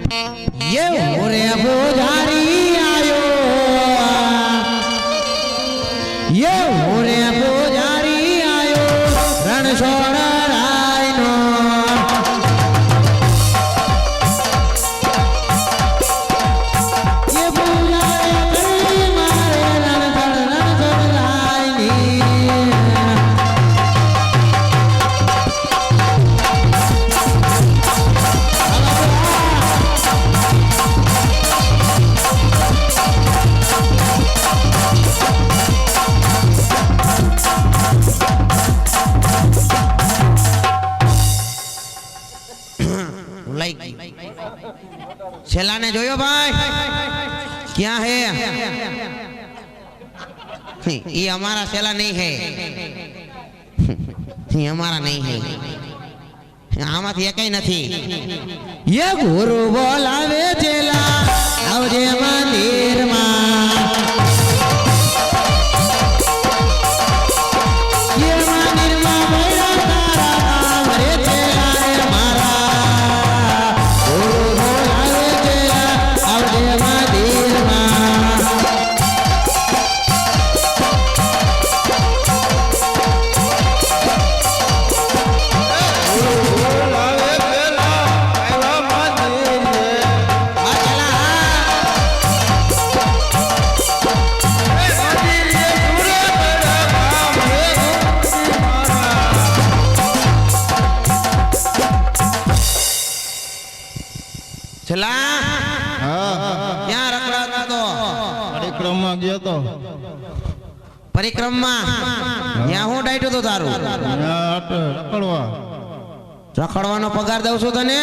ये मोरे पुजारी आयो, ये मोरे पुजारी आयो, रणछोड़ रायनो ये पुजारी करी मारे रणछोड़ रायनी छेला ने जोयो भाई क्या है ये हमारा छेला नहीं है, ये हमारा नहीं है, आमाथी एकाई नहीं। ये गुरु बोलावे चेला आवजे मंदिर में, ये मंदिर में बैठा तारा हमरे चेला रे मारा। गुरु बोलावे चेला आवजे मंदिर में, चला क्या रखड़ा तो परिक्रमा गया तो परिक्रमा यहाँ हूँ डाइटो तो तारू रखड़वा रखड़वानो पगार दઉં છું તને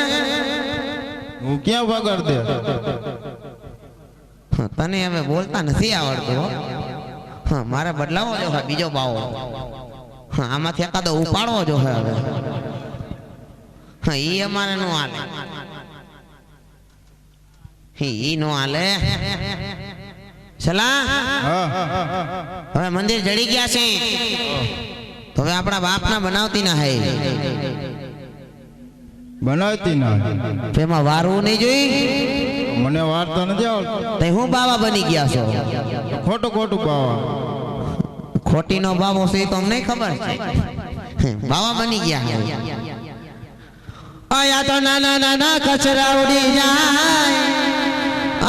હું ક્યાં પગાર દે તને હવે બોલતા નથી આવડતું હા મારે બદલાવો જો હે બીજો બાવો હા આમાંથી એકાદો ઉપાડવો જો હે હવે હા ઈ અમારે નો હાલે ઈ નો હાલે ચલા હવે મંદિર જડી ગયા છે તો હવે આપણા બાપના બનાવતી ના હે બનાવતી ના તેમાં વારવું નહીં જોઈ મને વાર્તા નથી આવડતી તે હું બાવા બની ગયા છો ખોટું ખોટું બાવા ખોટી નો બાવો છે તો અમને ખબર છે બાવા બની ગયા આયા તો નાના નાના કચરા ઉડી જાય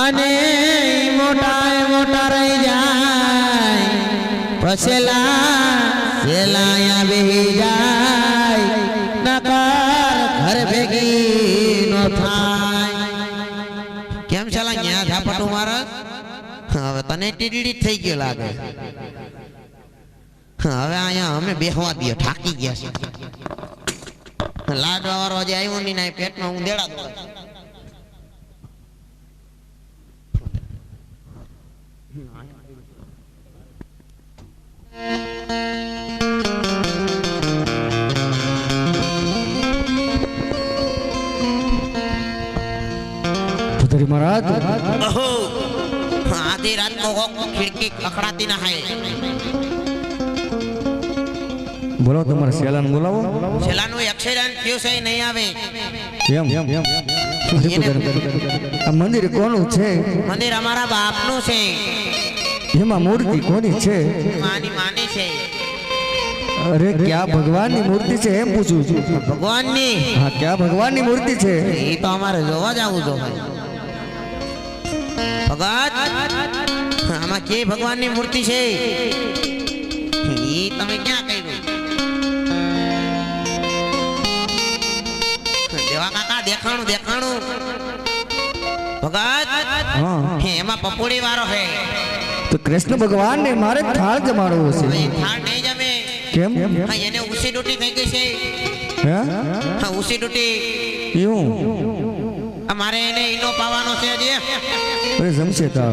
અને મોટા મોટા રહી જાય પછેલા સેલાયા બેહી જાય નકર ઘર ભેગી નો થાય કેમ છેલા ન્યા ઝાપટું મારે હવે તને ટીડી થઈ ગયો લાગે હવે અહીંયા અમે બેહવા દઈએ થાકી ગયા છે લાડવા વાળો જે આવ્યો ની ના પેટમાં હું દેડા દો पुजारी महाराज आधी रात को खिड़की खखड़ाती ना है बोलो तुम्हारे सेलान बोलावो છેલ્લાનું અક્ષરદાન થયું છે નહીં આવે આ મંદિર કોનું છે મંદિર અમારા બાપનું છે એમાં મૂર્તિ કોની છે માની માની છે અરે ક્યાં ભગવાનની મૂર્તિ છે એમ પૂછું છું ભગવાનની હા ક્યાં ભગવાનની મૂર્તિ છે એ તો અમારે જોવા જવું જો ભગત આમાં કે ભગવાનની મૂર્તિ છે એ તમે ક્યાં કર્યું દેવા કાકા દેખાણું દેખાણું ભગત હા એમાં પપોડી વાળો હે તો કૃષ્ણ ભગવાન ને મારે થાળ જમાડવો છે એ થાળ નહીં જમે કેમ હા એને ઉસી ડૂટી થઈ ગઈ છે હે હા ઉસી ડૂટી એવું અમારે એને ઈનો પાવાનો છે હજી અરે જમશે તા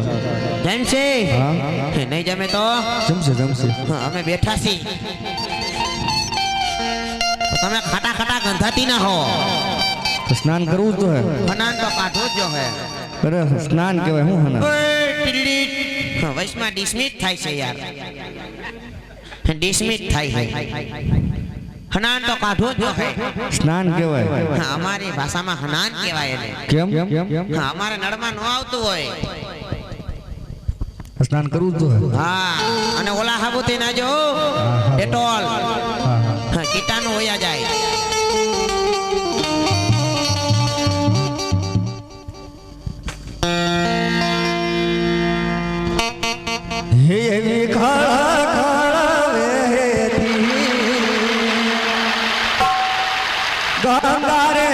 જમશે હા નહીં જમે તો જમશે જમશે હા, અમે બેઠા છીએ તમે ખાટા ખાટા ગંધાતી ના હો તો સ્નાન કરવું તો હે ફનાન તો કાઢો જ જો હે અરે સ્નાન કહેવાય હું હના વૈશમાં ડિસમિસ થાય છે યાર ડિસમિસ થાય છે હનાન તો કાઢો જ હે. સ્નાન કહેવાય. હા, અમારી ભાષામાં હનાન કહેવાય એને. કેમ હા, અમારે નળમાં ન આવતું હોય. સ્નાન કરવું જ જોઈએ. હા, અને ઓલા હાબુતી ના જો ડેટોલ હા, કીટાણુ હોયા જાય. હે એવી ખાડા ખાડા વેતી ગંગા રે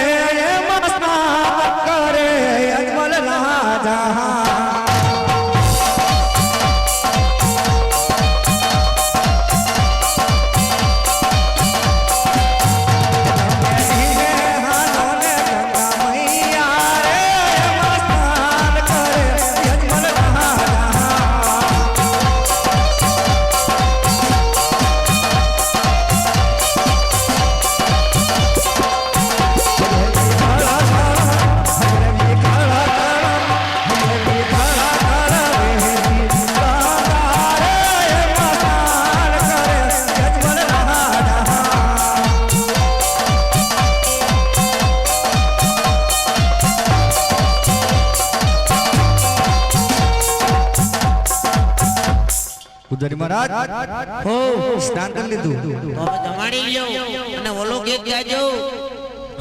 મસ્નાન કરે અજમલ રાજા. પૂજારી મહારાજ હો સ્નાન કરી લીધું તો હવે જમાડી લ્યો અને ઓલો ગીત ગાજો.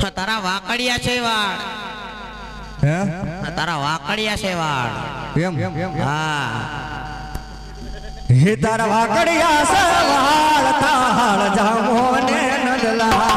હા, તારા વાકડિયા છે વાળ. હે હા, તારા વાકડિયા છે વાળ. એમ હા, હે તારા વાકડિયા સવાળ તાળ જામો ને નદલા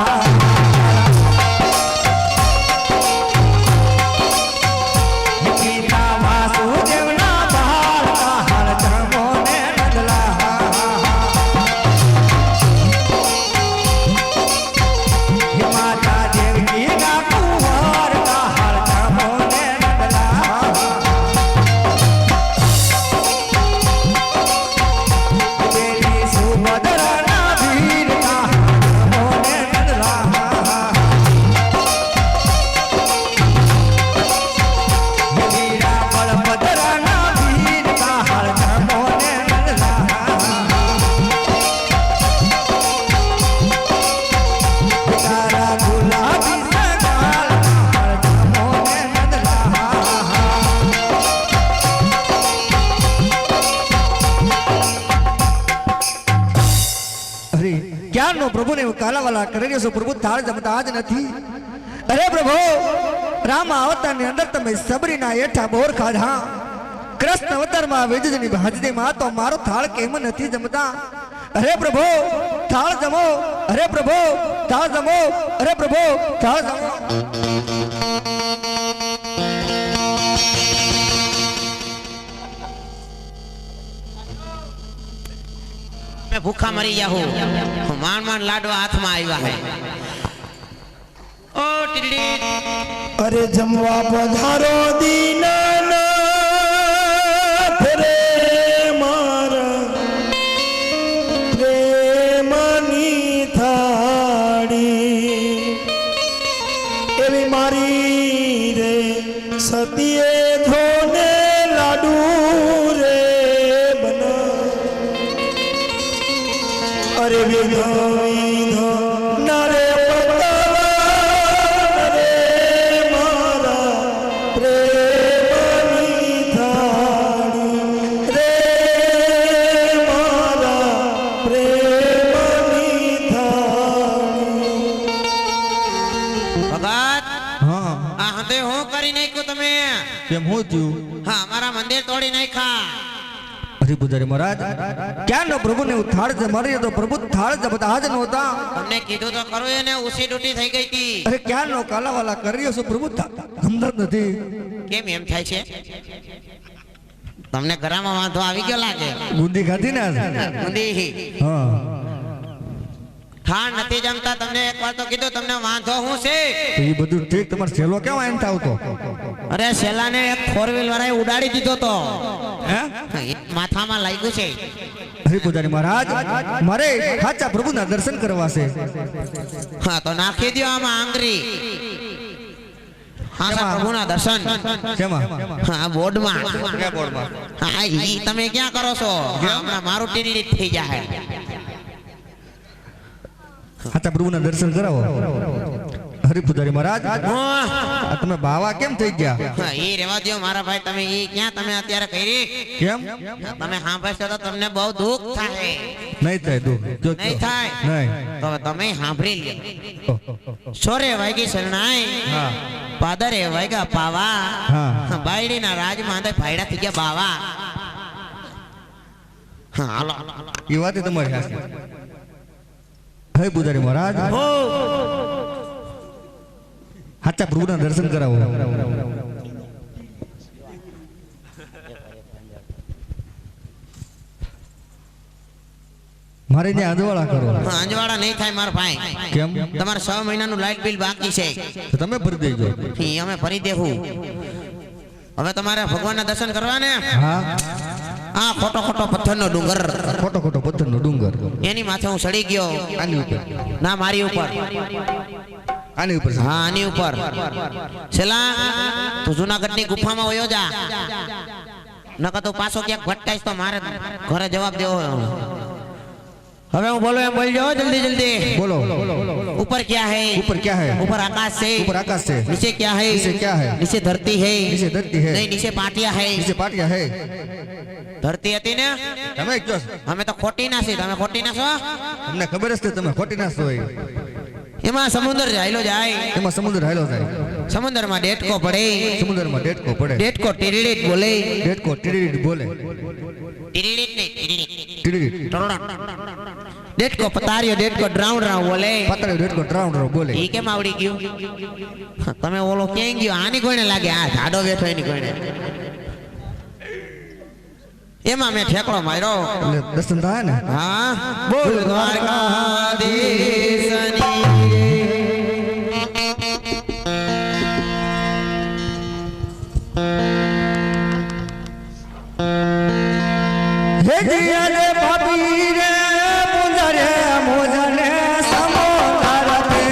પ્રભુ ને કાલાવાલા કરી રહ્યો છો. પ્રભુ થાળ જમતા જ નથી. અરે પ્રભુ રામ અવતાર ની અંદર તમે સબરીના એઠા બોર ખાધા. કૃષ્ણ અવતાર માં વેદની હાજરી માં તો મારો થાળ કેમ નથી જમતા? અરે પ્રભુ થાળ જમો. અરે પ્રભુ થાળ જમો. અરે પ્રભુ થાળ જમો. मैं भूखा मरी जाऊं. मान मान लाडवा हाथ में आया है. ओ टिल्ली अरे जमवा पधारो दीनानाथ रे मारा प्रेमनी थाड़ी एवी मारी रे सतिये धोने लाडू रे बना. अरे विधो विधो नरे કેમ હું થયું? હા, અમારા મંદિર તોડી નાખ્યા. અરે પૂજારી મહારાજ ક્યાં નો પ્રભુ ને થાળ જમારી તો પ્રભુ થાળ જમતા જ નહોતા. તમને કીધું તો ખરું એને ઉસી ડૂટી થઈ ગઈ હતી. અરે ક્યાં નો કાલાવાલા કરી રહ્યો છો? પ્રભુ ગમત નથી. કેમ એમ થાય છે? તમને ઘરમાં વાંધો આવી ગયો લાગે. ગુંદી ખાધી ને ગુંદી. હા, થાળ નથી જમતા. તમને એકવાર તો કીધું તમને વાંધો શું છે? એ બધું ઠીક. તમારે છેલ્લો કેમ આઈન આવતો? અરે શેલાને એક 4 વ્હીલ વાળાએ ઉડાડી દીધો તો. હે માથામાં લાગ્યું છે. અરે પૂજારી મહારાજ મારે સાચા પ્રભુના દર્શન કરવા છે. હા, તો નાખી દો આમાં આંગળી. સાચા પ્રભુના દર્શન. કેમાં? હા, બોર્ડમાં. ક્યાં બોર્ડમાં? હા, ઈ તમે ક્યાં કરો છો? હમણાં મારું ટીડી થઈ જાય. હા હાચા પ્રભુના દર્શન કરાવો. હરિપુજારી મહારાજ આ તમે બાવા કેમ થઈ ગયા? હા, એ રેવા દ્યો મારા ભાઈ. તમે એ ક્યાં તમે અત્યારે કરી? કેમ તમે સાંભળશો તો તમને બહુ દુઃખ થાય. નહીં થાય દુઃખ? જો નહીં થાય નહીં. તો તમે સાંભળી લ્યો. સોરે વાગી શરણાઈ, હા પાદરે વાગ્યા પાવા, હા. બાયડીના રાજમાં અંદર ફાયડા થઈ ગયા બાવા. હા, હાલો. એ વાત તમારી હાચી. હે પૂજારી મહારાજ હાચા પ્રભુના દર્શન કરાવો. મારે ત્યાં અંજવાળા કરો. હા, અંજવાળા નહીં થાય મારા ભાઈ. કેમ? તમારે 6 મહિનાનું લાઇટ બિલ બાકી છે. તો તમે ભરી દેજો. ઈ અમે ભરી દેવું. હવે તમારે ભગવાનના દર્શન કરવા ને, હા આ ખોટો ખોટો પથ્થરનો ડુંગર, ખોટો ખોટો પથ્થરનો ડુંગર એની માથે હું ચડી ગયો. આની ઉપર, ના, મારી ઉપર. આની ઉપર. હા, આની ઉપર. છેલ્લા તું જુનાગઢની ગુફામાં વયો જા, નકર તો પાછો ક્યાંક ભટકાઈશ તો મારે ઘરે જવાબ દેવો. હવે હું બોલો એમ બોલજો જલ્દી જલ્દી. બોલો. ऊपर क्या है? ऊपर क्या है? ऊपर आकाश है. ऊपर आकाश है. नीचे क्या है? नीचे क्या है? नीचे धरती है. नीचे धरती है. नहीं, नीचे पाटिया है. નીચે પાટિયા હે. ધરતી હતી ને, તમે કયો છો? અમે તો ખોટી ના છીએ. તમે ખોટી ના છો? તમને ખબર જ છે તમે ખોટી ના છો. એમાં સમુદ્ર જાયલો જાય, એમાં સમુદ્ર હાલો થાય. સમુદ્રમાં ડેટકો પડે, સમુદ્રમાં ડેટકો પડે. ડેટકો ટીડીડીટ બોલે. ડેટકો ટીડીડીટ બોલે. ટીડીડીટ નહીં, ટીડીડીટ. ટીડીડીટ. ટરોડા. ડેટકો પતાર્યો, ડેટકો ડ્રાઉન ડ્રાઉન બોલે. પાતળો ડેટકો ડ્રાઉન્ડ બોલે. ઈ કેમ આવડી ગયું? તમે ઓલો ક્યાં ગયો? આની કોઈને લાગે આ જાડો બેઠો એની કોઈને. એમાં મેં ઠેકડો માર્યો. એટલે દર્શન થાય ને. હા, બોલ દ્વારકાધીશની. હે જીયા રે ભાભી રે મુંજરે મોજને સમોદાર તે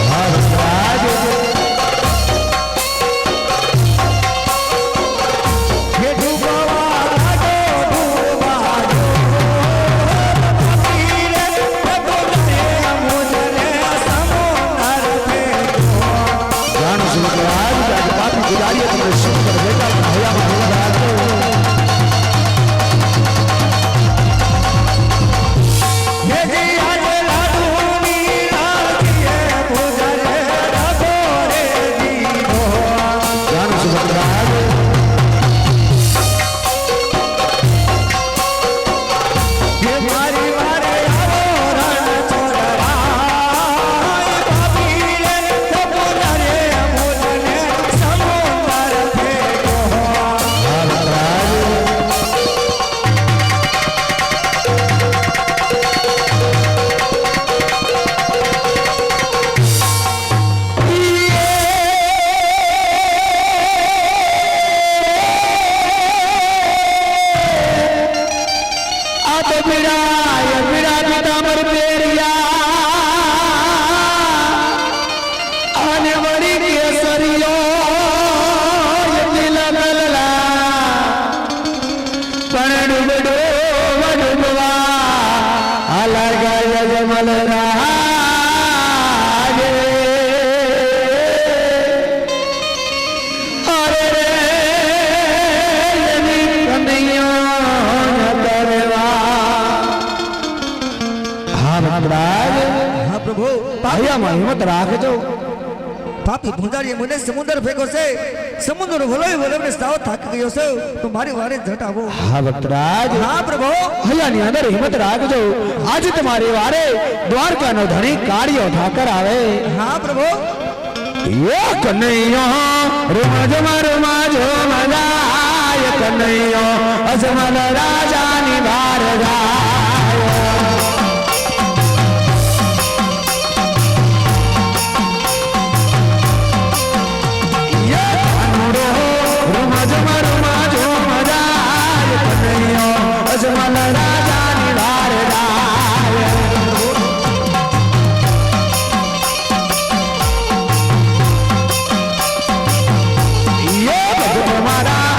હરરાજ હે ડૂબવા ડૂબવા ભાભી રે મુંજરે મોજને સમોદાર તે જાણ સુખ રાજ આજ પાપી ગુજારીએ તમને શુભ કર બેટા હૈયામાં હૈયા હિંમત રાખજો. પાપી ભુંજારીએ મને સમુદ્ર ફેંકો છે. સમુદ્ર વલોય વલોયને સાવ થાકી ગયો છે. તો મારી વારે જટ આવો. હા ભક્તરાજ, હા પ્રભુ. હૈયાની અંદર હિંમત રાખજો. આજે તમારી વારે દ્વારકાનો ધણી કાળિયો ઠાકર આવે. હા પ્રભુ. એ કનૈયો રૂમા જો મજાય, કનૈયો અજમલ રાજાની વાર જાય. મારા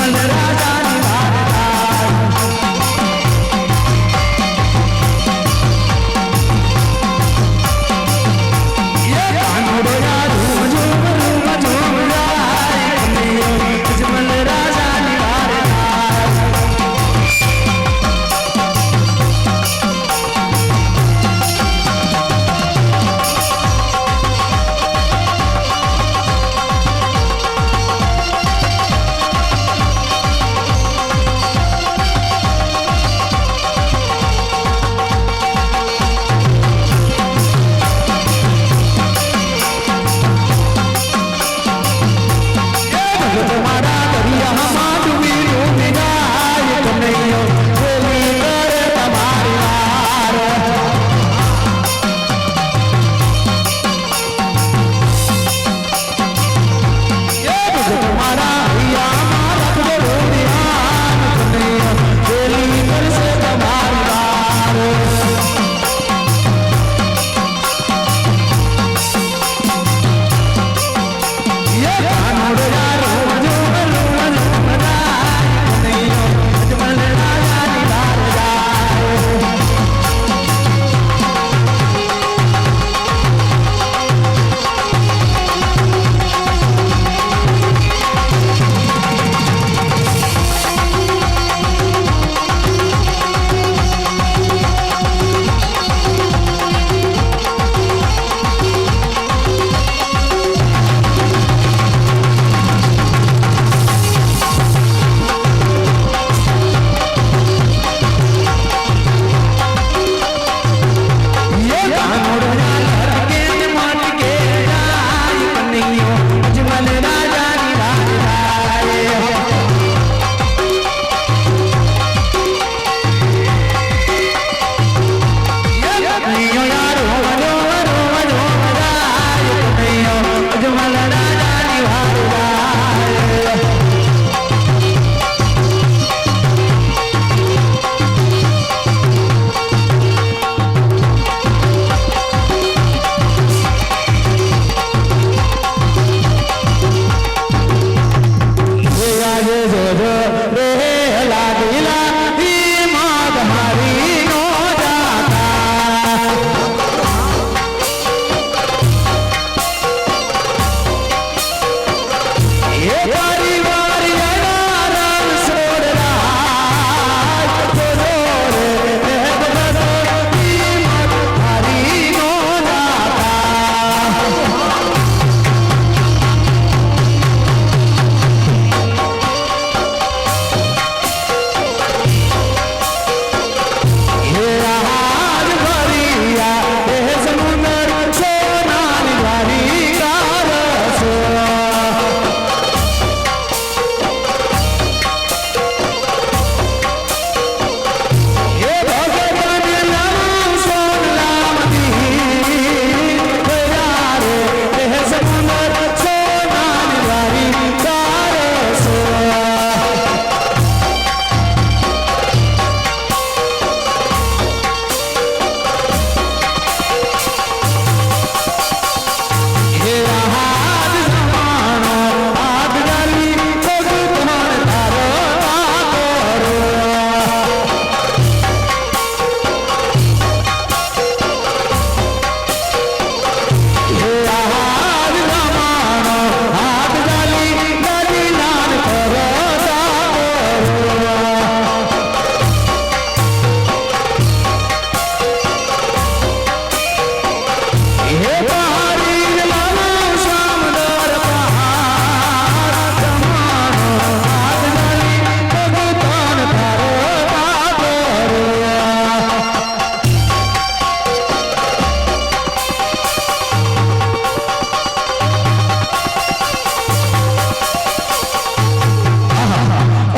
અજમલ રાજાની વાર થાય. એ કાનોડો યા ઝૂમ ઝૂમ રૂમ ઝૂમ જાય, કનૈયો અજમલ રાજાની વાર થાય. તમારા દરિયામાં ડૂબી ડૂબી જાય, કનૈયો બોલી કરે તમારી વાર. તમારા હૈયામાં રાખજો ધ્યાન, કનૈયો બોલી કરશે તમારી વાર. ये कानोड़ यारो ઝૂમ ઝૂમ ઝૂમ જાય, કનૈયો અજમલ રાજાની વાર જાય. ये कानोड़ यार के मट के जाय, कनैयो अजमल राजानी વાર જાય. કનૈયો યારો રોમ રોમ રોમ જાય, કનૈયો અજમલ રાજાની વાર જાય. આજે જોજો રે લાગીલા ઈ માગ મારી નો જાતા. એ પરિવાર યડા રંગ છોડરા, જોજો રે બગડો ઈ માગ મારી નો જાતા. ये आज भरिया ए समुंदर सोनाली वारी कारस. ये भगवान नाम सोन नाम दी, यारे ए समुंदर सोनाली वारी कारस. ये हाथ जमानो आग डाली भगवान तारो तारो. ये हाथ जमानो आग डाली डाली नान करो तारो. ये पहाड़ी लालो शामदार पहाड़, जमानो आग डाली भगवान तारो तारो.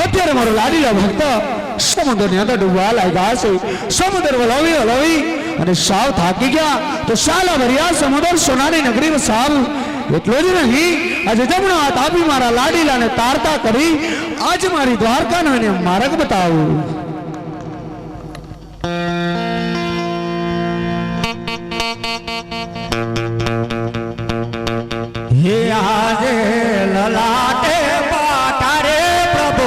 અત્યારે મારો લાડીલા ભક્ત સમુદ્રની અંદર ડૂબવા લાગ્યા છે. સમુદ્ર વલાવી વલાવી અને સાવ થાકી ગયા તો સાલા ભર્યા સમુદ્ર સોનાની નગરીમાં સાવ એટલો જ નહીં, આજે જમણો હાથ આપી મારા લાડીલાને તારતા કરી આજ મારી દ્વારકાનો એને માર્ગ બતાવું. हे आज ललाटे पाटा रे प्रभु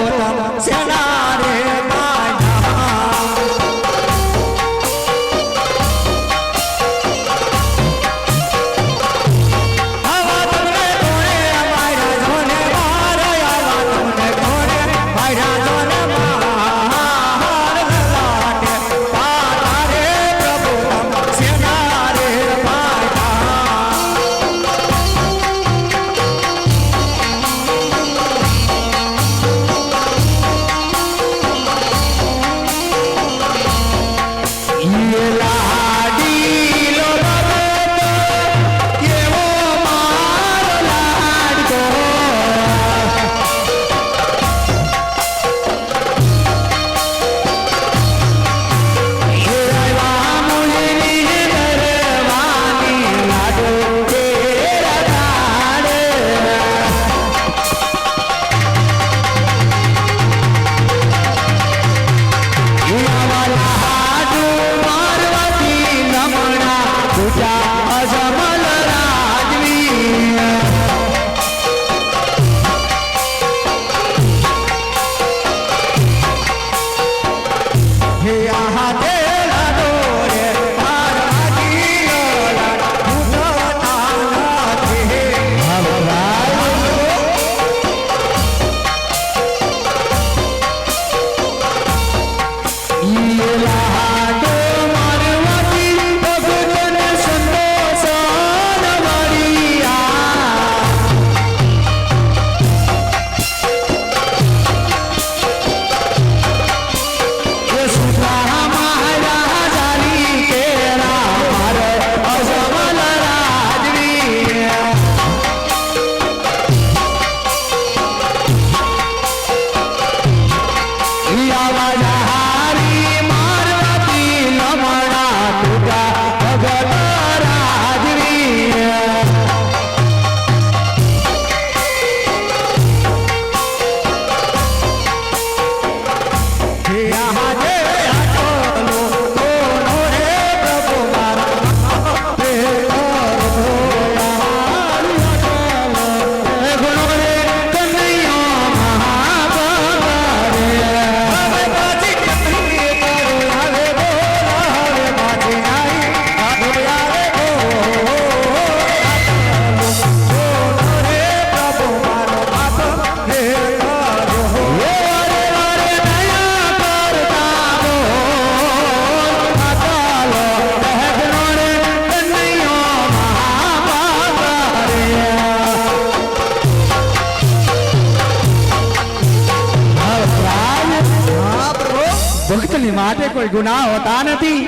ભક્તની માટે કોઈ ગુનાહ હોતા નથી.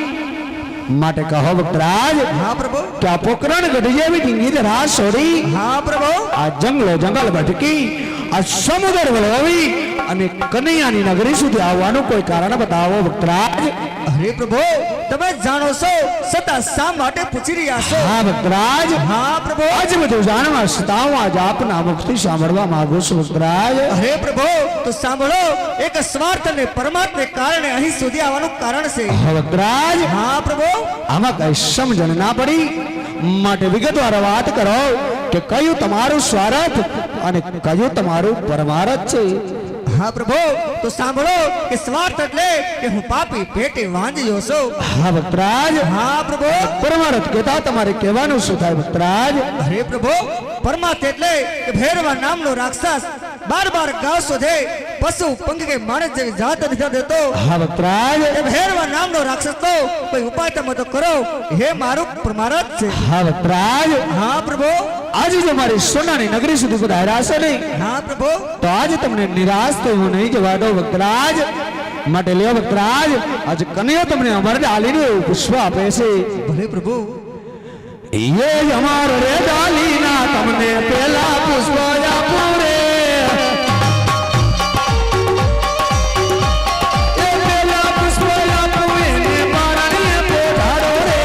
માટે કહો ભક્તરાજ હા પ્રભુ કે આ પોકરણ ગઢ જેવી ઢીંગી ધરા છોડી હા પ્રભુ આ જંગલ ભટકી આ સમુદ્ર વળવી અને કનૈયાની નગરી સુધી આવવાનું કોઈ કારણ બતાવો ભક્તરાજ. અરે પ્રભુ તમે જાણો છો છતાં શા માટે પૂછી રહ્યા છો? હા ભક્તરાજ, હા પ્રભુ આજ બધું જાણવા છતાં હું આજ આપના મુખથી સાંભળવા માંગુ છું ભક્તરાજ. અરે પ્રભુ તો સાંભળો, એક સ્વાર્થ અને પરમાત્મને કારણે અહીં સુધી આવવાનું કારણ છે. હા ભક્તરાજ, હા પ્રભુ આમાં કઈ સમજણ ના પડી માટે વિગતવાર વાત કરો કે કયું તમારું સ્વાર્થ અને કયું તમારું પરમાર્થ છે. હા પ્રભુ તો સાંભળો કે સ્વાર્થ એટલે કે હું પાપી પેટે વાંજ્યો છું. હા ભક્તરાજ, હા પ્રભુ પરમાર્થ કહેતા તમારે કહેવાનું શું થાય ભક્તરાજ? અરે પ્રભુ પરમાર્થ એટલે કે ભૈરવા નામનો રાક્ષસ બાર ગાંવ શોધે પશુ પંખ કે માણસ જેવી જાત નથી દેતો. હા ભક્તરાજ, એ ભૈરવા નામનો રાક્ષસ તો કોઈ ઉપાય તમે તો કરો, હે મારું પરમાર્થ છે. હા ભક્તરાજ, હા પ્રભુ આજે જો મારી સોનાની નગરી સુધી પધાર્યા છો ને હા પ્રભુ તો આજે તમને નિરાશ તો હું નહીં જવા દઉં ભક્તરાજ. માટે લ્યો ભક્તરાજ, આજે કન્યા તમને અમારે ડાલીને એવું પુષ્પ આપે છે. ભલે પ્રભુ ये हमार रे डालीना તમને પેલા પુષ્પ આપું રે. એ પેલા પુષ્પ આપું એને મારાને પોઢાડો રે.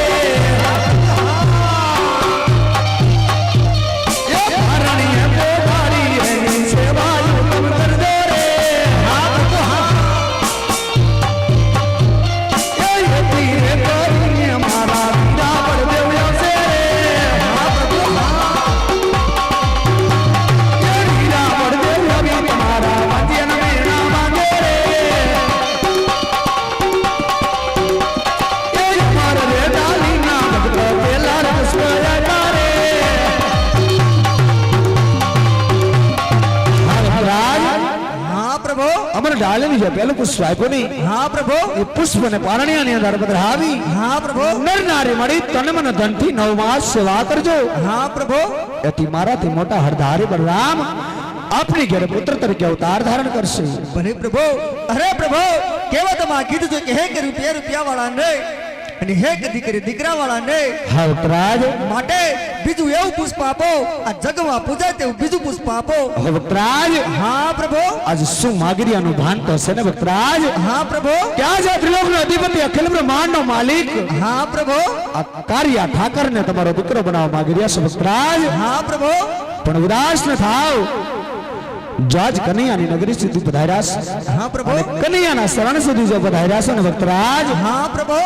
એ મારાને પોઢાડી એની સેવા ઉત્તમ કરજો રે. એ યતી રે કરીને મારા વીરા બળદેવ છે. અમર ડાળની જે પેલું પુષ્પ આપ્યું નહીં, હા પ્રભુ એ પુષ્પ ને પારણિયાની અંદર પધરાવી હા પ્રભુ નર નારી મળી તન મન ધનથી 9 માસ સેવા કરજો. હા પ્રભુ એથી મારાથી મોટા હરધારી બલરામ આપણી ઘરે પુત્ર તરીકે અવતાર ધારણ કરશે. ભલે પ્રભુ. અરે પ્રભુ કેવા તમે કીધું છે કે હે કે રૂપિયા વાળા ને અને હે કે દીકરા વાળા ને હા ભક્તરાજ, માટે બીજું એવું પુષ્પ આપો, આ જગમાં પૂજાય તેવું બીજું પુષ્પ આપો. હવે ભક્તરાજ હા પ્રભુ આજ શું માગરિયાનું ભાન તો છે ને ભક્તરાજ? હા પ્રભુ ક્યાં છે ત્રિલોકનો અધિપતિ અખિલ બ્રહ્માંડનો માલિક હા પ્રભુ આ કારિયા ઠાકરને તમારો દીકરો બનાવવા માંગી રહ્યા છે ભક્તરાજ. હા પ્રભુ પણ ઉદાસ ન થાવ. જાજ કનૈયાની નગરી સુધી પધાર્યા છે હા પ્રભુ અને કનૈયાના શરણ સુધી જો પધાર્યા છે ને ભક્તરાજ હા પ્રભુ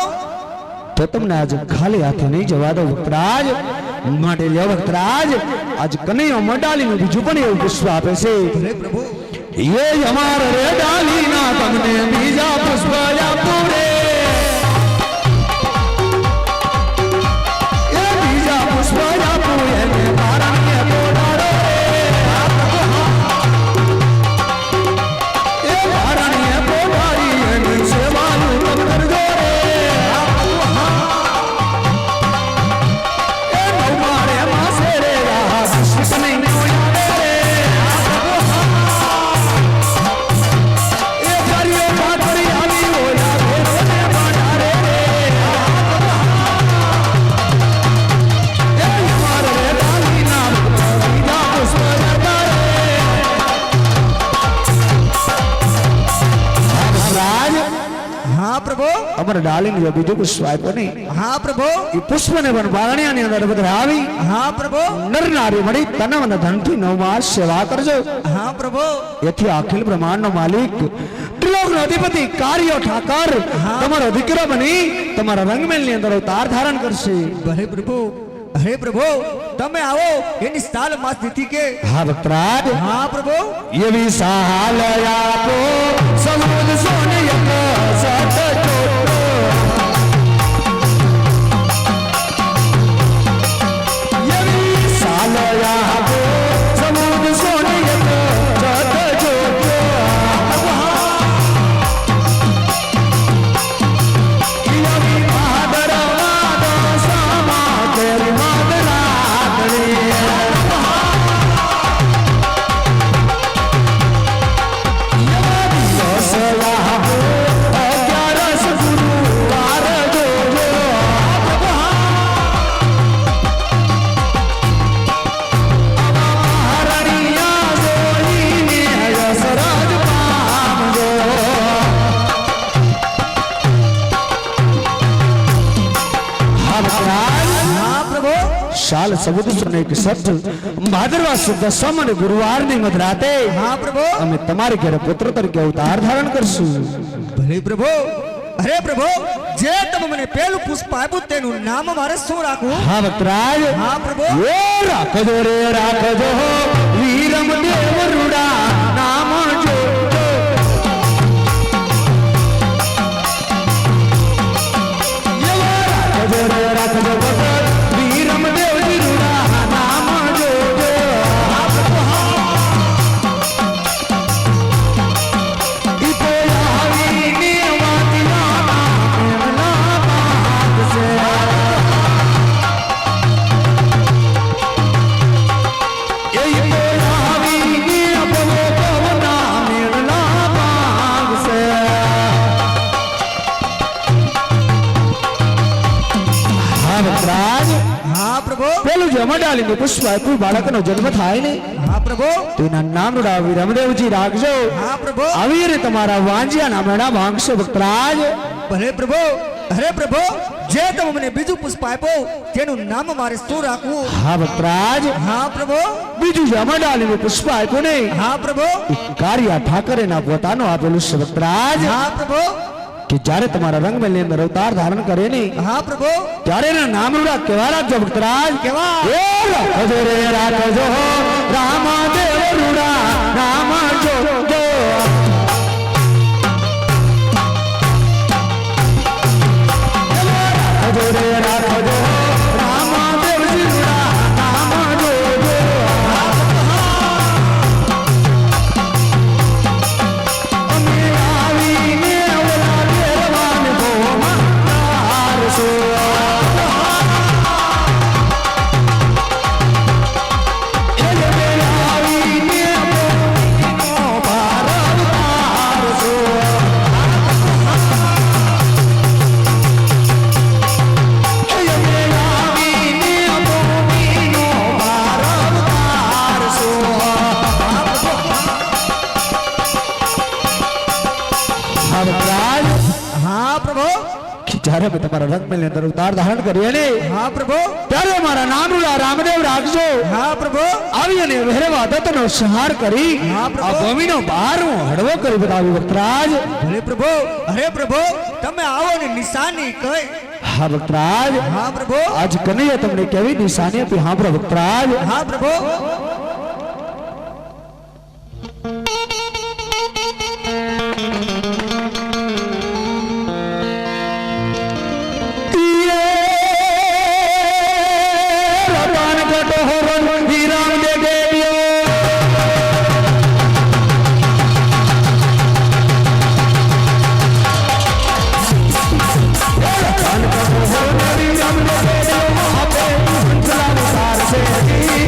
તો તમને આજ ખાલી હાથે નહીં જવા દો ભક્તરાજ. માટે લ્યો ભક્તરાજ, આજ કનૈયો મડાલીનું બીજું પણ એવું પુષ્પ આપે છે. ભલે પ્રભુ ये हमार रे डालीना તમને બીજા પુષ્પ આપું રે. એ બીજા પુષ્પ આપું એને મારાને પોઢાડો રે. એ મારાને પોઢાડી એની સેવાનું તમ કરજો રે. એ નવમારે માસે રે રાહ કૃષ્ણ ને ઓયાડે રે. એ કાર્યો પાટડી આવી ઓયા ભેરોને બાંધારે રે. એ માર રે ડાલીના બીજા પુષ્પ જતા રે. રાજ હા પ્રભુ અમર ડાલીનું જે બીજું પુષ્પ આપ્યું નહીં, હા પ્રભુ એ પુષ્પને પણ બારણિયાની અંદર પધરાવી હા પ્રભુ નર નારી મળી તન અને ધનથી 9 માસ સેવા કરજો. હા પ્રભુ એથી અખિલ બ્રહ્માંડનો માલિક ત્રિલોકનો અધિપતિ કાર્યો ઠાકર તમારો દીકરો બની તમારા રંગમેલની અંદર અવતાર ધારણ કરશે. ભલે પ્રભુ. હે પ્રભુ તમે આવો એની સાલ માસ નીતિ કે હા ભક્તરાજ, હા પ્રભુ એવી સહાલ આપો સમુદ સોનિયક સત ચોટો. એવી સાલ આપો સમુદ સોનિયક સત ચોટો. એવી માદર માદ સમા તેરી માદ રાખડી. સબુદ સુને કે સત ભાદરવા સુદ સમ અને ગુરુવારની મધરાતે હા પ્રભુ અમે તમારે ઘરે પુત્ર તરીકે અવતાર ધારણ કરશું. ભલે પ્રભુ. અરે પ્રભુ, જે તમે મને પેલું પુષ્પ આપ્યું તેનું નામ મારે શું રાખવું? હા ભક્તરાજ, હા પ્રભુ. એ રાખજો રે રાખજો વીરમ દેવ રૂડા નામ જો રાખજો રે રાખજો ભગત વીરમ દેવજી રૂડા નામ જો ઈ તો આવીને વાતિયા ના પાક છે. હા પ્રભુ. પેલું જે અમડાલીનું પુષ્પ આપ્યું બાળકનો જન્મ થાય ને હા પ્રભુ. તેના નામ રૂડાવી રમદેવજી રાખજો. હા પ્રભુ. આવી રીતે તમારા વાંજિયા નામના માંગશો ભક્તરાજ. ભલે પ્રભુ. અરે પ્રભુ, જે તમે મને બીજું પુષ્પ આપ્યું તેનું નામ મારે શું રાખવું? હા ભક્તરાજ, હા પ્રભુ. બીજું જે અમડાલીનું પુષ્પ આપ્યું ને હા પ્રભુ. કારિયા ઠાકરેના પોતાનું આપેલું છે ભક્તરાજ. હા પ્રભુ. કે જ્યારે તમારા રંગમેલની અંદર અવતાર ધારણ કરે ને હા પ્રભુ. ત્યારે એના નામ રૂડા કેવા રાખજો ભક્તરાજ. કેવા? એ રાખજો રે રાખજો રામદેવ રૂડા નામ જો જો. રાખજો રે રાખજો રામદેવજી રૂડા નામ જો જો. અમે આવીને ઓલા દેવાન ભોમાં તારસો. હા પ્રભુ. જ્યારે અમે તમારા રંગમેલની અંદર અવતાર ધારણ કરીએ ને હા પ્રભુ. ત્યારે અમારા નામ રૂડા રામદેવ રાખજો. હા પ્રભુ. આવી અને વહેરવા દત્તનો સંહાર કરી હા, પ્રભુ. આ ભૂમિનો બારમો હળવો કરી બતાવ્યો ભક્તરાજ. ભલે પ્રભુ. અરે પ્રભુ, તમે આવો ને નિશાની કઈ? હા ભક્તરાજ, હા પ્રભુ. આજ કનૈયા તમને કેવી નિશાની આપી સાંભળો ભક્તરાજ. હા પ્રભુ. રતન કટોહર વિરામ દે ગેલ્યો. રતન કટોહર વિરામ દે ગેલ્યો. આપે સંતલાનો સાર છે જી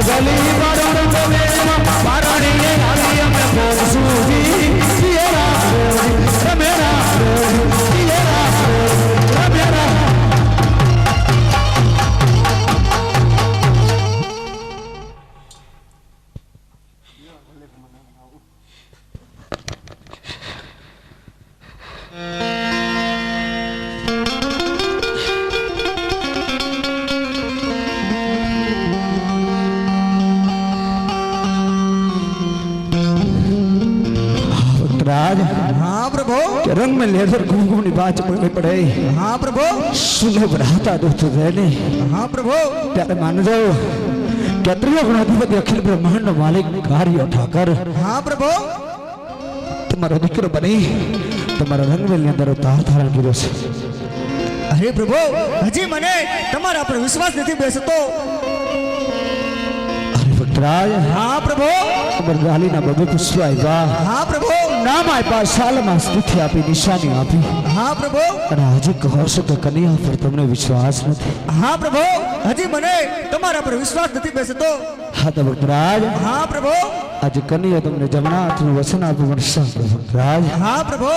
ગલી મારો રંગવેશમાં પારણીએ આવી અમે પહોંચુજી જીએ રામ રમે રામ જીએ રામ રમે રામ राज हाँ प्रभु के रंग में लेकर घूमघूमनी बात बोलनी पड़े हाँ प्रभु सुने बढ़ाता दोस्तों रहने हाँ प्रभु प्यारे मान जाओ क्या त्रिलोकनाधिपति अखिल ब्रह्मांड मालिक कार्य ठाकर हाँ प्रभु तुम्हारा दिक्र बनी तुम्हारा रंग में अंदर उतार धारण गिरो से अरे प्रभु हजी मने तुम्हारा पर विश्वास नहीं बेसतो अरे भक्तराज हाँ प्रभु तुम्हारी गाली ना बबे पुष्पा आएगा हाँ प्रभु नाम आए पास साल में स्थिति आपी निशानी आपी हाँ प्रभु અને હજી કહો છો કે કન્યા પર તમને વિશ્વાસ નથી हाँ प्रभु हजी मने तुम्हारा पर विश्वास नहीं बेसतो હા તો ભક્તરાજ हाँ प्रभु આજે કન્યા તમને જમણા હાથનું વચન આપી મળશે ભક્તરાજ हाँ प्रभु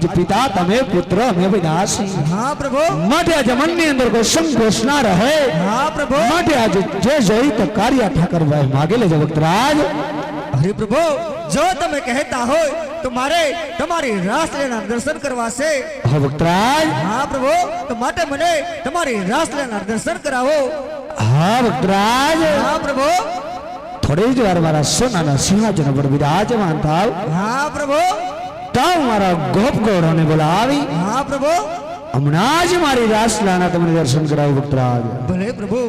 આજ પિતા તમે પુત્ર અમે વિનાશી હા પ્રભુ માટે આજે મનની અંદર કોઈ સંકોચ ના રહે હા પ્રભુ માટે આજે જે જોઈ તો કાર્ય ઠાકરભાઈ માગે લેજો ભક્તરાજ હરે પ્રભુ જો તમે કહેતા હોય તો મારે તમારી રાસલીલાના દર્શન કરવા છે હા ભક્તરાજ હા પ્રભુ તો માટે મને તમારી રાસલીલાના દર્શન કરાવો હા ભક્તરાજ હા પ્રભુ થોડી જ વાર મારા સોનાના સિંહાસન પર બિરાજમાન થાવ હા પ્રભુ તો મારા ગોપ ગૌરવને બોલાવી હા પ્રભુ હમણાં જ મારી રાસલીલાના તમને દર્શન કરાવું ભક્તરાજ ભલે પ્રભુ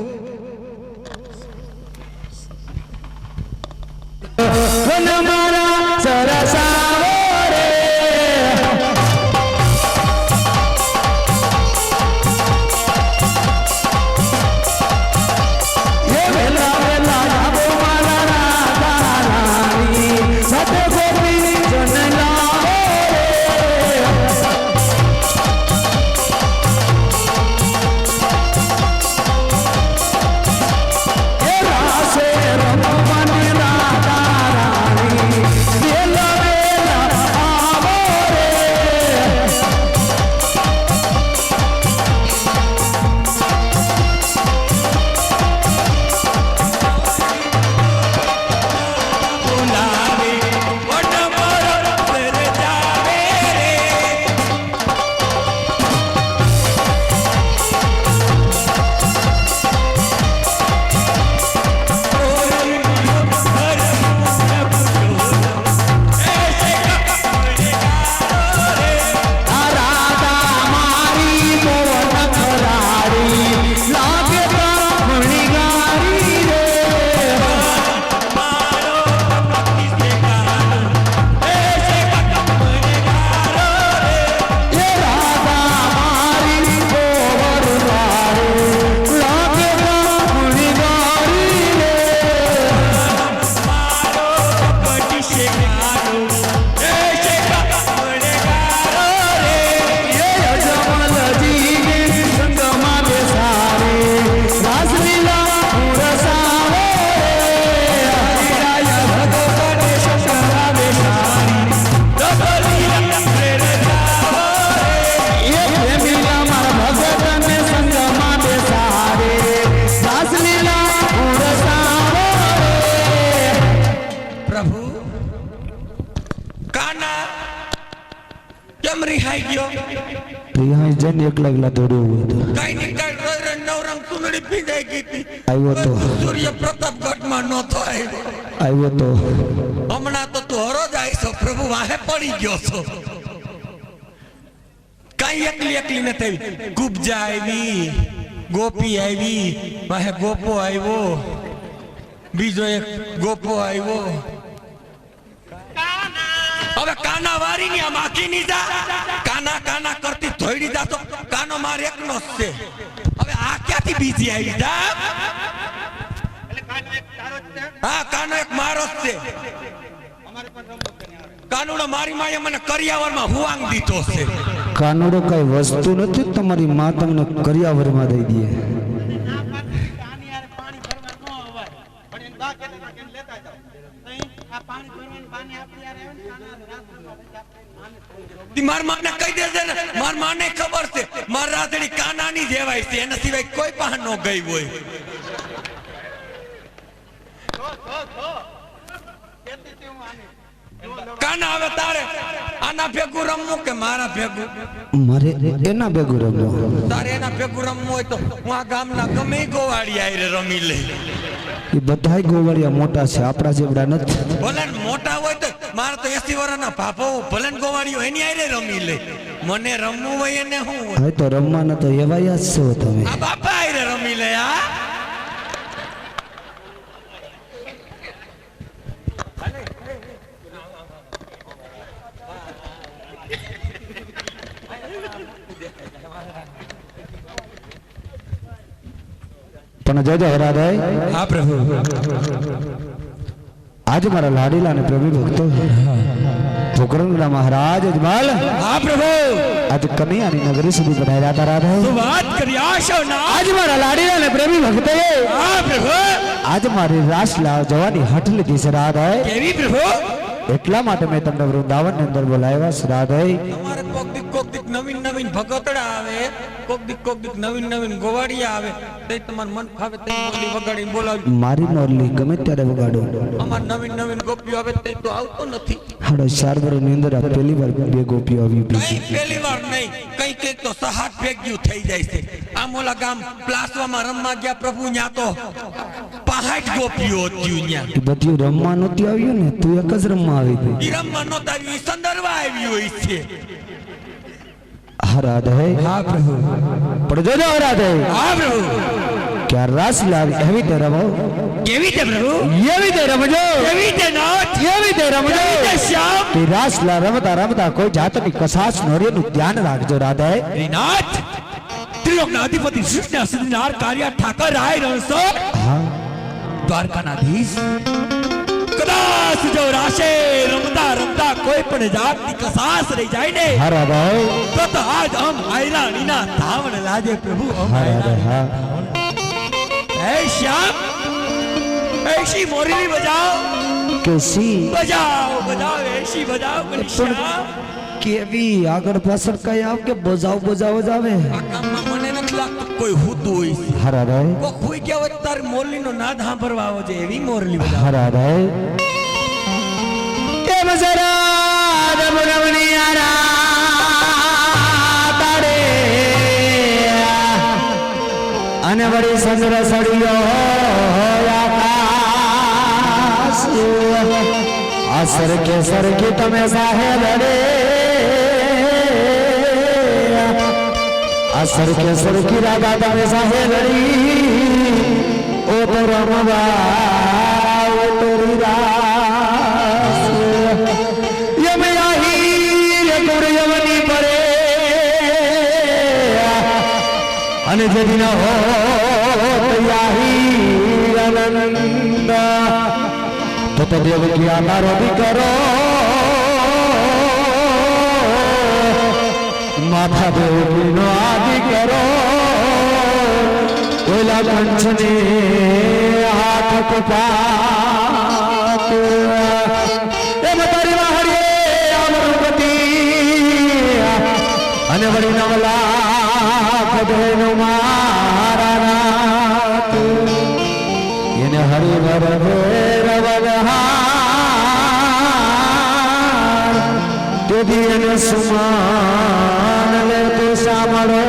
વન મારા સરસાવો રે એ વેલા વેલા આવો મારા રાધા રાણી સત ગોપી જન લાવો રે એ રાસે રમવાની રાધા રાણી વેલા વેલા આવો રે બોલાવે વન મારા પર જાવે રે આ રાધા મારી મોહન કરારી લાગે બ્રાહ્મણી ગારી રે એ રાધા મારી મોહન કરારી લાગે બ્રાહ્મણી ગારી રે એ અજમલજીને સંગમાં બેસારે રાસલીલા પુરસાવે હરિરાય ભગવાન શંકરા બેસારી એ પ્રેમીલા મારા ભગતને સંગમાં બેસારે રાસલીલા પુરસાવે પ્રભુ કાના કેમ રિહાઈ ગયો પ્રિયા જન એકલા એકલા દોડ્યો હતો કઈ ની કઈ નવરંગ સુંદરી પીંજાઈ ગઈ હતી આવ્યો તો સૂર્ય પ્રતાપગઢમાં નહોતો આવ્યો તો હમણાં તો તું હરોજ આવીશો પ્રભુ વાહે પડી ગયો છો કઈ એકલી એકલી ને થઈ ગુબજા આવી ગોપી આવી વાહે ગોપો આવ્યો બીજો એક ગોપો આવ્યો હવે કાના વારી ની આમ આખી ની જા કાના કાના કરતી ધોઈડી જા તો કાનો માર એકનો જ છે હવે આ ક્યાંથી બીજી આવી જા હા કાનો એક મારો જ છે કાનુડો મારી માએ મને કરિયાવરમાં હુવાંગ દીધો છે કાનુડો કઈ વસ્તુ નથી તમારી માં તમને કરિયાવરમાં દઈ દે માર માને કહી દેજે ને માર માને ખબર છે માર રાતડી કાનાની જેવાય છે એના સિવાય કોઈ પાસે ન ગઈ હોય કાના હવે તારે આના ભેગું રમવું કે મારા ભેગું મારે એના ભેગું રમવો તારે એના ભેગું રમવું હોય તો હું આ ગામના ગમે ગોવાળી આયરે રમી લઈ એ બધાય ગોવાળિયા મોટા છે આપણા જેવડા નથી ભલે ને મોટા હોય તો મારે તો 80 વર્ષના પાપો ભલે ને ગોવાળીઓ એની આયરે રમી લે મને રમવું હોય એને હું હોય હવે તો રમવાના તો એવાયા જ છો તમે આ બાપા આયરે રમી લે આ પણ જજો હરાભાઈ હા પ્રભુ આજ મારા લાડીલા અને પ્રેમી ભક્તો પોકરણના મહારાજ અજમાલ હા પ્રભુ આજ કનૈયાની નગરી સુધી બનાવ્યા હતા રાધા તું વાત કરી આશો ના આજ મારા લાડીલા અને પ્રેમી ભક્તોએ હા પ્રભુ આજ મારી રાસલા જવાની હઠ લીધી છે રાધા કેવી પ્રભુ એટલા માટે મેં તમને વૃંદાવન ની અંદર બોલાવ્યા છે રાધા તમારે કોક નવીન નવીન ભગતડા આવે, કોક દીક નવીન નવીન ગોવાડિયા આવે, તે તમાર મન ફાવે તે મોરલી વગાડીને બોલાવજો. મારી મોરલી ગમે ત્યારે વગાડો. અમાર નવીન નવીન ગોપીઓ આવે તે તો આવતો નથી. હાડો 4 વર્ષની અંદર આ પહેલી વાર 2 ગોપીઓ આવી. કઈ પહેલી વાર નહીં, કઈ કઈ તો 7 ભેગ્યું થઈ જાય છે. આમ ઓલા ગામ પ્લાસવામાં રમવા ગયા પ્રભુ, ન્યા તો 65 ગોપીઓ હતી ન્યા. એ બધું રમવા નહોતી આવ્યું ને, તું એક જ રમવા આવી ગઈ. ઈ રમવા નહોતા આવી, ઈ સંદર્ભ આવી હોય છે. હા રાધે, હા પ્રભુ, પણ જોજો રાધે, હા પ્રભુ, કે આ રાસલીલા એવી રીતે રમો, કેવી રીતે પ્રભુ, એવી રીતે રમજો, કેવી રીતે નાચ, એવી રીતે રમજો કેવી રીતે શ્યામ. કે રાસલીલા રમતા રમતા કોઈ જાતની કસાશ ન રહે નું ધ્યાન રાખજો રાધે. શ્રીનાથ ત્રિલોકના અધિપતિ સૃષ્ટિના સિદ્ધિનાર કાર્ય ઠાકર રાય રણસો હા દ્વારકાનાધીશ. કદાચ જો રાશે રમતા રમતા કોઈ પણ જાતની કસાશ રહી જાય ને, હા રાધે, તો આજ અમ આયરાણીના ધાવણ લાજે પ્રભુ, અમ હા રાધે, હા હે શ્યામ, એસી મોરલી બજાવ, કે સી બજાવ બજાવ, એસી બજાવ કરી શ્યામ. કેવી આગળ પાછળ કઈ આવ કે બજાવ બજાવ જ આવે. આ કામમાં મને નથી લાગતું કોઈ હોતું હોય છે. હા રાધે, કોઈ હુઈ ગયા હોય તાર મોરલીનો નાદ સાંભળવા આવો છે, એવી મોરલી બજાવ. હા રાધે. એ મસરા રમણી આરા તારે અને વળી સંગ્ર સળિયો આકાશ આ સરકે સરકે તમે સાહેબ રે આ સરકે સરકી રાગા તમે સાહેબ રી ઓ તો રમવા ઓ તો રીરાસ યમે આહી રે ગૌરયવની પડે અને જેદી ન હો તયાહી આનંદ તો દેવકી આધારો દીકરો માથા દેવકીનો આદિ કરો ઓલા કંચને હાથ કપાત એ મતારી વાહરીએ અમરપતિ અને વળી નવલા કદેનો મારા નાથ એને હરિવર રવલ હાર તેથી એને સુમાન લે તો સાંભળો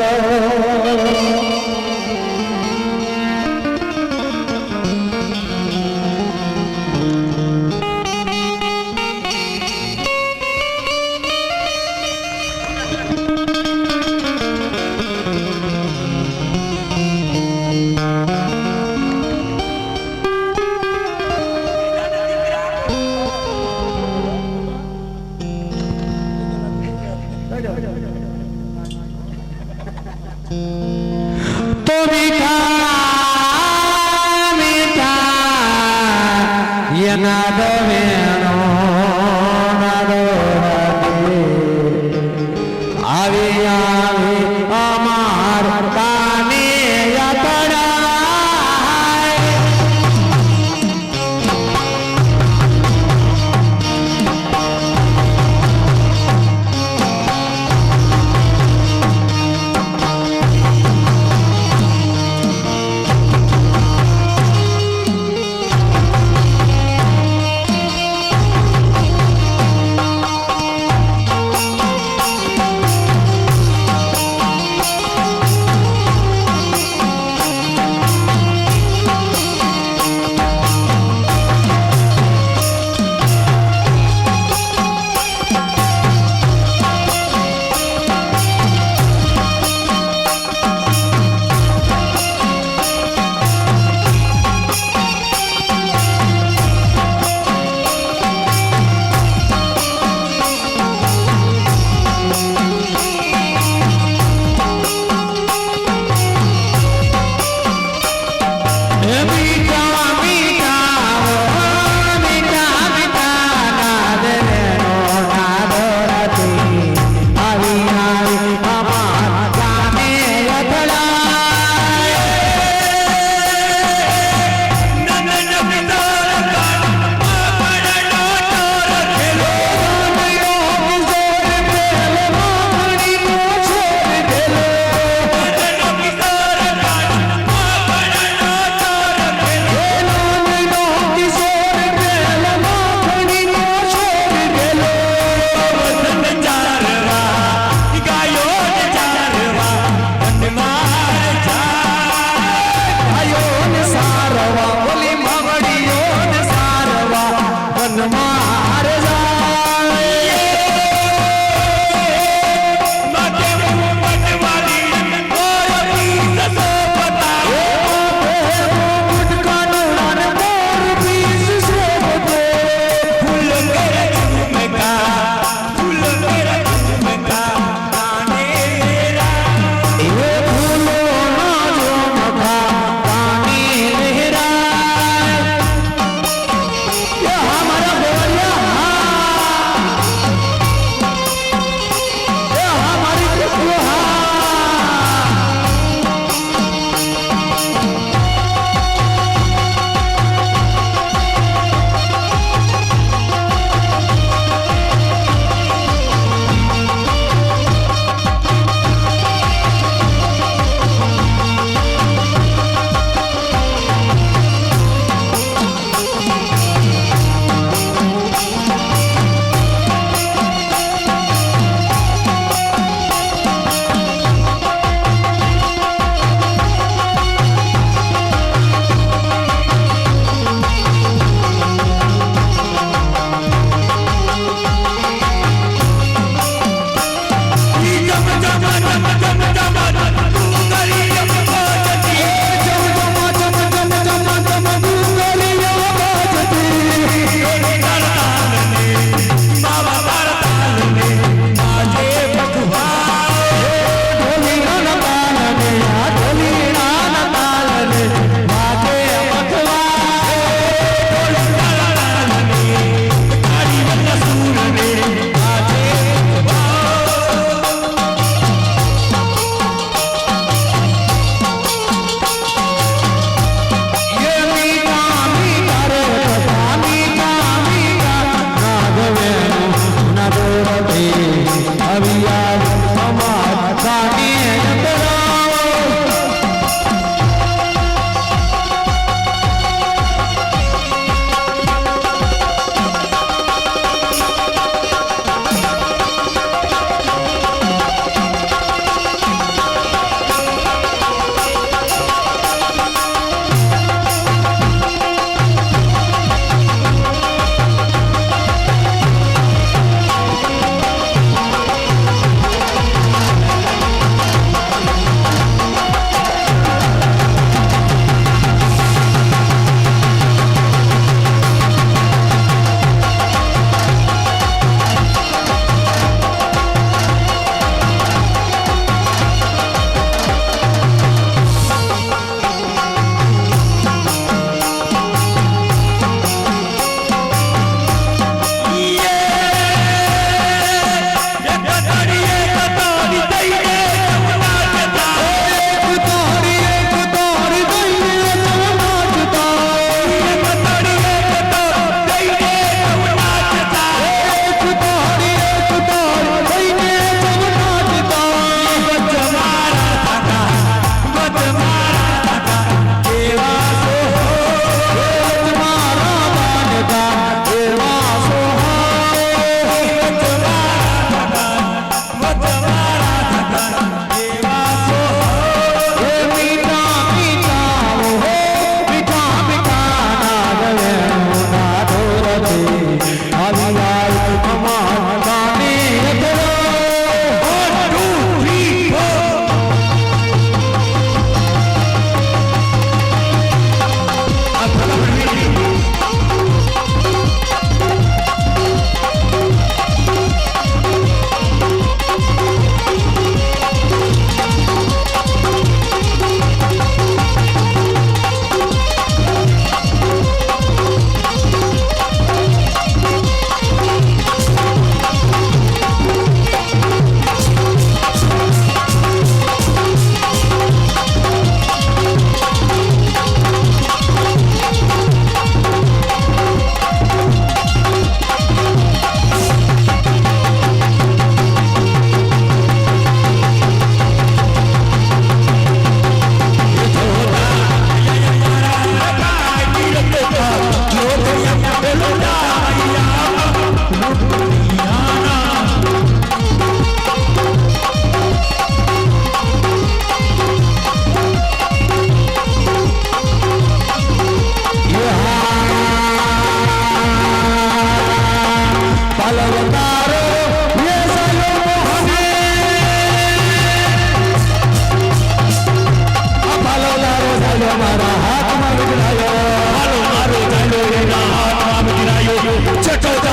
તો મીઠા મીઠા એના દવેનો નાડો આવી આવી અમાર કાને યાતડા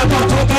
તું